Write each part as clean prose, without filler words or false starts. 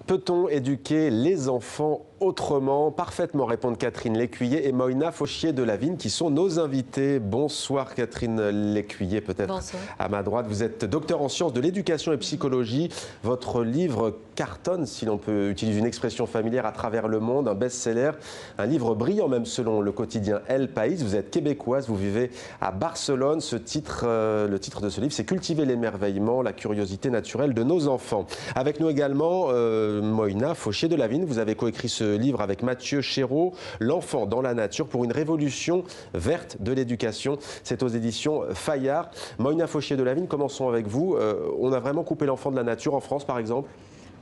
Peut-on éduquer les enfants autrement? Parfaitement, répondent Catherine Lécuyer et Moïna Fauchier de Lavigne, qui sont nos invités. Bonsoir Catherine Lécuyer, peut-être à ma droite. Vous êtes docteur en sciences de l'éducation et psychologie. Votre livre cartonne, si l'on peut utiliser une expression familière, à travers le monde, un best-seller, un livre brillant même selon le quotidien El País. Vous êtes québécoise, vous vivez à Barcelone. Le titre de ce livre, c'est Cultiver l'émerveillement, la curiosité naturelle de nos enfants. Avec nous également Moïna Fauchier de Lavigne. Vous avez coécrit ce livre avec Mathieu Chéreau, L'enfant dans la nature pour une révolution verte de l'éducation. C'est aux éditions Fayard. Moïna Fauchier de Lavigne, commençons avec vous. On a vraiment coupé l'enfant de la nature en France, par exemple?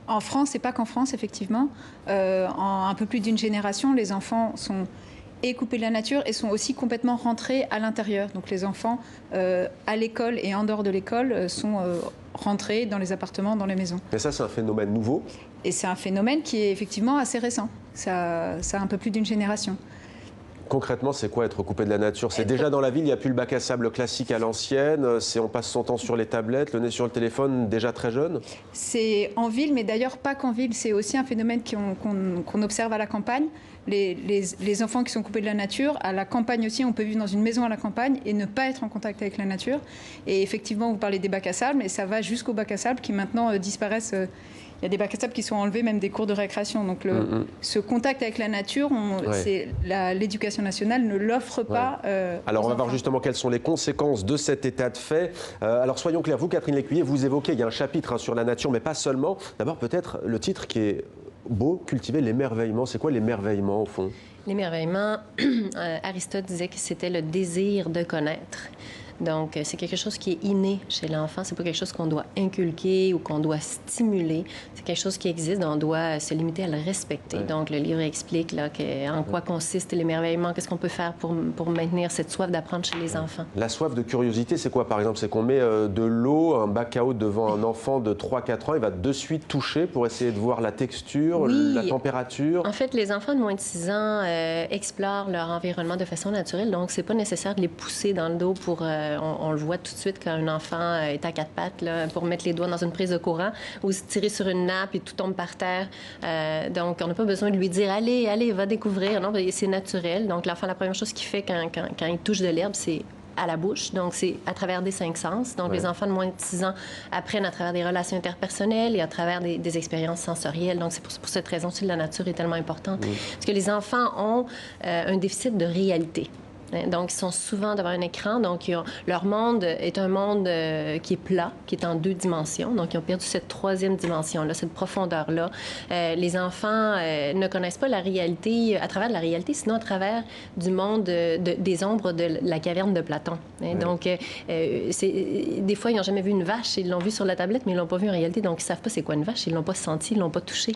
En France, et pas qu'en France, effectivement. En un peu plus d'une génération, les enfants sont coupés de la nature et sont aussi complètement rentrés à l'intérieur. Donc les enfants, à l'école et en dehors de l'école, sont rentrés dans les appartements, dans les maisons. Mais ça, c'est un phénomène nouveau? Et c'est un phénomène qui est effectivement assez récent. Ça a un peu plus d'une génération. Concrètement, c'est quoi être coupé de la nature? C'est déjà dans la ville, il n'y a plus le bac à sable classique à l'ancienne, on passe son temps sur les tablettes, le nez sur le téléphone, déjà très jeune? C'est en ville, mais d'ailleurs pas qu'en ville, c'est aussi un phénomène qu'on observe à la campagne. Les enfants qui sont coupés de la nature, à la campagne aussi, on peut vivre dans une maison à la campagne et ne pas être en contact avec la nature. Et effectivement, vous parlez des bacs à sable, mais ça va jusqu'aux bacs à sable qui maintenant disparaissent. Il y a des bacs à sable qui sont enlevés, même des cours de récréation. Donc ce contact avec la nature, l'éducation nationale ne l'offre pas. Alors on va voir justement quelles sont les conséquences de cet état de fait. Alors soyons clairs, vous Catherine Lécuyer, vous évoquez, il y a un chapitre sur la nature, mais pas seulement. D'abord peut-être le titre qui est beau, Cultiver l'émerveillement. C'est quoi l'émerveillement au fond? L'émerveillement, Aristote disait que c'était le désir de connaître. Donc, c'est quelque chose qui est inné chez l'enfant. C'est pas quelque chose qu'on doit inculquer ou qu'on doit stimuler. C'est quelque chose qui existe, on doit se limiter à le respecter. Donc, le livre explique là, en quoi consiste l'émerveillement, qu'est-ce qu'on peut faire pour maintenir cette soif d'apprendre chez les enfants. La soif de curiosité, c'est quoi par exemple? C'est qu'on met de l'eau, un bac à eau devant un enfant de 3-4 ans, il va de suite toucher pour essayer de voir la texture, la température. En fait, les enfants de moins de 6 ans explorent leur environnement de façon naturelle. Donc, c'est pas nécessaire de les pousser dans le dos pour... on le voit tout de suite quand un enfant est à 4 pattes là, pour mettre les doigts dans une prise de courant ou se tirer sur une nappe et tout tombe par terre. Donc, on n'a pas besoin de lui dire « Allez, allez, va découvrir ». Non, c'est naturel. Donc, l'enfant, la première chose qu'il fait quand il touche de l'herbe, c'est à la bouche. Donc, c'est à travers des 5 sens. Donc, les enfants de moins de 6 ans apprennent à travers des relations interpersonnelles et à travers des expériences sensorielles. Donc, c'est pour cette raison que la nature est tellement importante. Parce que les enfants ont un déficit de réalité. Donc, ils sont souvent devant un écran. Donc, leur monde est un monde qui est plat, qui est en 2 dimensions. Donc, ils ont perdu cette 3e dimension-là, cette profondeur-là. Les enfants ne connaissent pas la réalité à travers de la réalité, sinon à travers du monde des ombres de la caverne de Platon. Donc, des fois, ils n'ont jamais vu une vache. Ils l'ont vue sur la tablette, mais ils ne l'ont pas vue en réalité. Donc, ils ne savent pas c'est quoi une vache. Ils ne l'ont pas senti, ils ne l'ont pas touchée.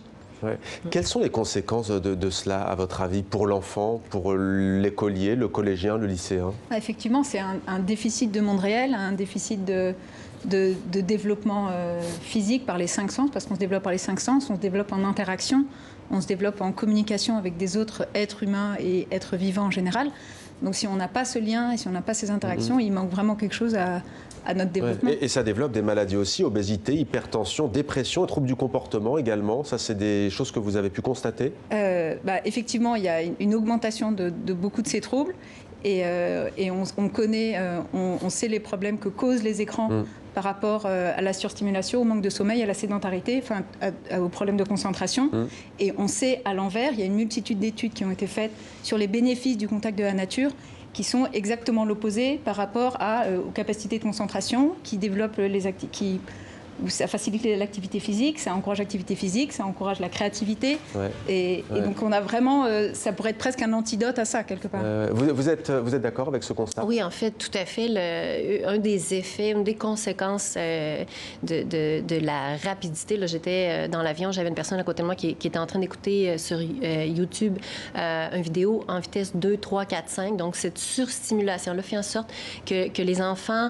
Quelles sont les conséquences de cela, à votre avis, pour l'enfant, pour l'écolier, le collégien, le lycéen? Effectivement, c'est un déficit de monde réel, un déficit de développement physique par les 5 sens, parce qu'on se développe par les 5 sens, on se développe en interaction, on se développe en communication avec des autres êtres humains et êtres vivants en général. Donc si on n'a pas ce lien et si on n'a pas ces interactions, il manque vraiment quelque chose à notre développement. Et ça développe des maladies aussi, obésité, hypertension, dépression et troubles du comportement également. Ça, c'est des choses que vous avez pu constater? Effectivement, il y a une augmentation de beaucoup de ces troubles. Et on connaît, on sait les problèmes que causent les écrans par rapport à la surstimulation, au manque de sommeil, à la sédentarité, aux problèmes de concentration. Et on sait à l'envers, il y a une multitude d'études qui ont été faites sur les bénéfices du contact de la nature, qui sont exactement l'opposé par rapport aux capacités de concentration, qui développent ça facilite l'activité physique, ça encourage l'activité physique, ça encourage la créativité. Et donc, on a vraiment... ça pourrait être presque un antidote à ça, quelque part. Vous êtes d'accord avec ce constat? Oui, en fait, tout à fait. Un des effets, une des conséquences de la rapidité, là, j'étais dans l'avion, j'avais une personne à côté de moi qui était en train d'écouter sur YouTube une vidéo en vitesse 2, 3, 4, 5. Donc, cette surstimulation-là fait en sorte que les enfants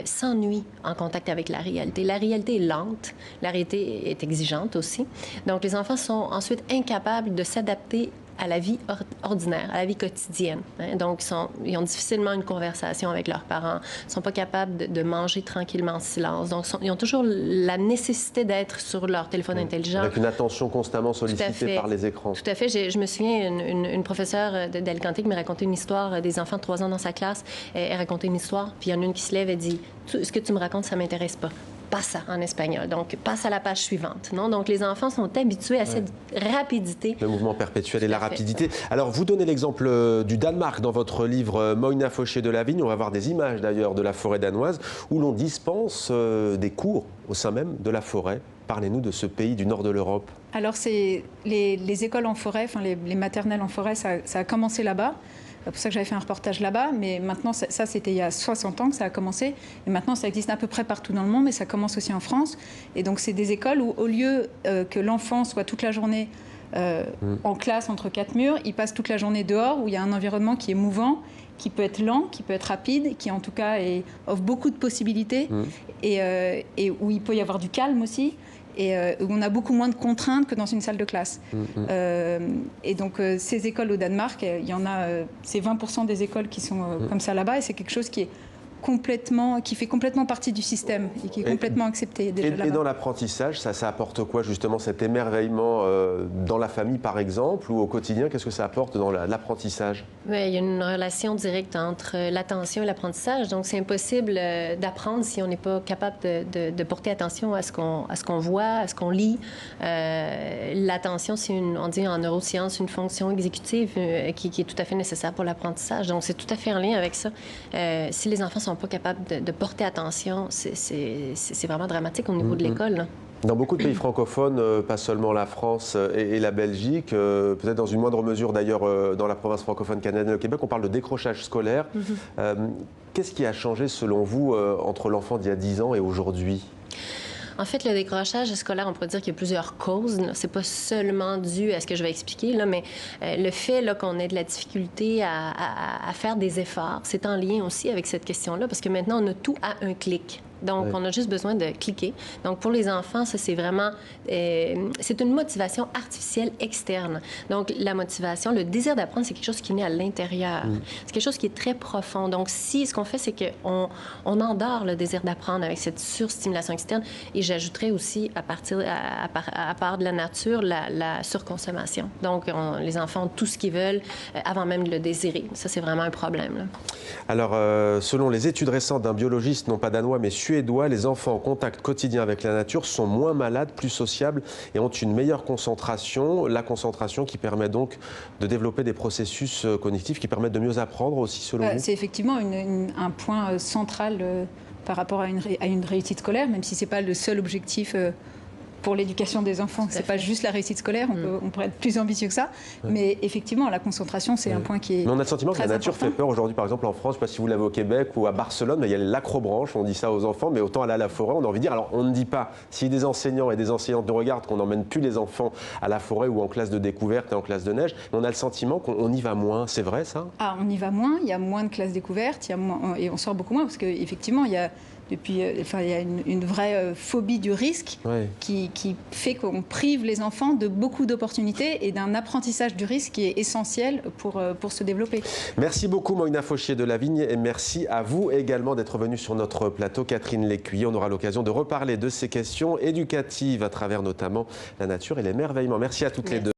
s'ennuient en contact avec la réalité. La réalité est lente, la réalité est exigeante aussi. Donc, les enfants sont ensuite incapables de s'adapter à la vie ordinaire, à la vie quotidienne. Hein. Donc, ils ont difficilement une conversation avec leurs parents, ne sont pas capables de manger tranquillement en silence. Donc, ils ont toujours la nécessité d'être sur leur téléphone intelligent. Avec une attention constamment sollicitée par les écrans. Tout à fait. Je me souviens, une professeure d'Alicante qui me racontait une histoire des enfants de 3 ans dans sa classe. Elle racontait une histoire, puis il y en a une qui se lève et dit « Ce que tu me racontes, ça ne m'intéresse pas. » Passe en espagnol. Donc, passe à la page suivante. Non? Donc, les enfants sont habitués à cette rapidité. Le mouvement perpétuel et la rapidité. Alors, vous donnez l'exemple du Danemark dans votre livre Moina Fauché de la Vigne. On va voir des images d'ailleurs de la forêt danoise où l'on dispense des cours au sein même de la forêt. Parlez-nous de ce pays du nord de l'Europe. Alors, c'est les écoles en forêt, enfin les maternelles en forêt, ça a commencé là-bas. C'est pour ça que j'avais fait un reportage là-bas, mais maintenant, ça c'était il y a 60 ans que ça a commencé, et maintenant ça existe à peu près partout dans le monde, mais ça commence aussi en France. Et donc c'est des écoles où, au lieu que l'enfant soit toute la journée en classe entre 4 murs, il passe toute la journée dehors, où il y a un environnement qui est mouvant, qui peut être lent, qui peut être rapide, qui en tout cas offre beaucoup de possibilités, et où il peut y avoir du calme aussi. Et où on a beaucoup moins de contraintes que dans une salle de classe. Et donc, ces écoles au Danemark, il y en a, c'est 20% des écoles qui sont comme ça là-bas, et c'est quelque chose qui fait complètement partie du système et qui est complètement accepté déjà là-bas. Et dans l'apprentissage, ça apporte quoi justement cet émerveillement dans la famille par exemple ou au quotidien? Qu'est-ce que ça apporte dans l'apprentissage? Oui, il y a une relation directe entre l'attention et l'apprentissage. Donc, c'est impossible d'apprendre si on n'est pas capable de porter attention à ce qu'on voit, à ce qu'on lit. L'attention, c'est on dit en neurosciences, une fonction exécutive qui est tout à fait nécessaire pour l'apprentissage. Donc, c'est tout à fait en lien avec ça. Si les enfants sont pas capables de porter attention, c'est vraiment dramatique au niveau de l'école. Dans beaucoup de pays francophones, pas seulement la France et la Belgique, peut-être dans une moindre mesure d'ailleurs dans la province francophone canadienne et le Québec, on parle de décrochage scolaire. Qu'est-ce qui a changé selon vous entre l'enfant d'il y a 10 ans et aujourd'hui? En fait, le décrochage scolaire, on pourrait dire qu'il y a plusieurs causes. C'est pas seulement dû à ce que je vais expliquer, là, mais le fait qu'on ait de la difficulté à faire des efforts, c'est en lien aussi avec cette question-là, parce que maintenant, on a tout à un clic. Donc, on a juste besoin de cliquer. Donc, pour les enfants, ça, c'est vraiment... c'est une motivation artificielle externe. Donc, la motivation, le désir d'apprendre, c'est quelque chose qui naît à l'intérieur. C'est quelque chose qui est très profond. Donc, ce qu'on fait, c'est qu'on endort le désir d'apprendre avec cette surstimulation externe. Et j'ajouterais aussi, à part de la nature, la surconsommation. Donc, les enfants ont tout ce qu'ils veulent avant même de le désirer. Ça, c'est vraiment un problème, là. Alors, selon les études récentes d'un biologiste, non pas danois, mais suédois, les enfants en contact quotidien avec la nature sont moins malades, plus sociables et ont une meilleure concentration. La concentration qui permet donc de développer des processus cognitifs qui permettent de mieux apprendre aussi, selon vous? C'est effectivement un point central par rapport à une réussite scolaire, même si ce n'est pas le seul objectif pour l'éducation des enfants. Ce n'est pas juste la réussite scolaire, on pourrait être plus ambitieux que ça. Mais effectivement, la concentration, c'est un point qui est. Mais on a le sentiment que la nature important. fait peur aujourd'hui, par exemple en France, je ne sais pas si vous l'avez au Québec ou à Barcelone, mais il y a l'acrobranche, on dit ça aux enfants, mais autant aller à la forêt, on a envie de dire. Alors on ne dit pas, si des enseignants et des enseignantes nous regardent, qu'on n'emmène plus les enfants à la forêt ou en classe de découverte et en classe de neige, mais on a le sentiment qu'on y va moins. C'est vrai ça? Ah, on y va moins, il y a moins de classes découvertes, et on sort beaucoup moins, parce qu'effectivement, il y a une vraie phobie du risque qui fait qu'on prive les enfants de beaucoup d'opportunités et d'un apprentissage du risque qui est essentiel pour se développer. Merci beaucoup Moina Fauché de la Vigne et merci à vous également d'être venue sur notre plateau, Catherine Lécuyer. On aura l'occasion de reparler de ces questions éducatives à travers notamment la nature et l'émerveillement. Merci à toutes les deux.